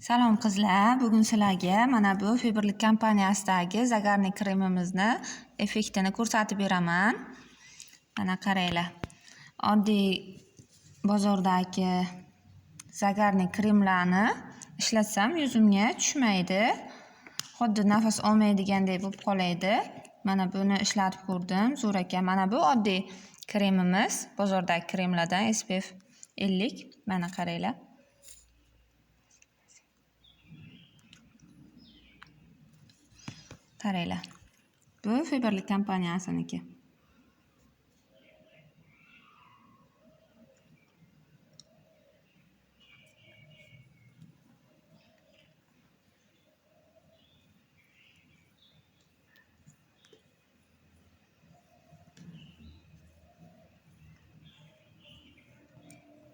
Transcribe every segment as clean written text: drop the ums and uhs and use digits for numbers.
Salom qizlar, bugun sizlarga mana bu Faberlic kompaniyasidagi zagarnik kremimizni effektini ko'rsatib beraman. Mana qaranglar. Oddiy bozordagi zagarnik kremlarni ishlatsam yuzimga tushmaydi. Xuddi nafas olmaydigandek bo'lib qoladi. Mana buni ishlatib ko'rdim. Zo'r ekan. Mana bu oddiy kremimiz, bozordagi kremlardan SPF 50. Mana qaranglar. Qaranglar. Bu Faberlic kompaniyasiniki.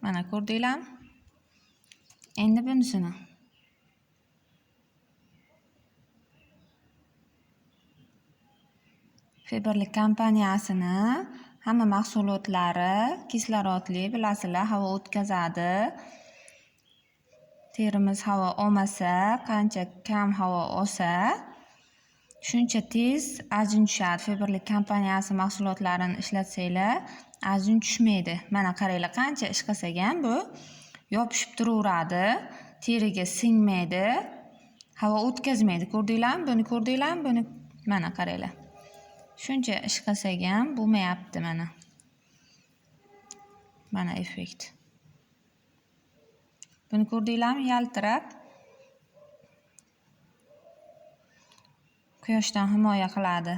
Mana ko'rdinglarmi? Endi bunisini. Faberlic kompaniyasini hamma mahsulotlari kislorodli, bilasizlar, havo o'tkazadi. Terimiz havo olmasa, qancha kam havo olsa, shuncha tez ajin tushadi. Faberlic kompaniyasi mahsulotlarini ishlatsanglar, ajin tushmaydi. Mana qaranglar, qancha ish qilsak ham bu yopishib turaveradi, teriga singmaydi, havo o'tkazmaydi. Ko'rdinglarmi? Buni ko'rdinglarmi? Buni mana qaranglar. Shuncha ish qilsak ham bo'lmayapti mana. Mana effekt. Buni ko'rdinglarmi? Yaltirab quyoshdan himoya qiladi.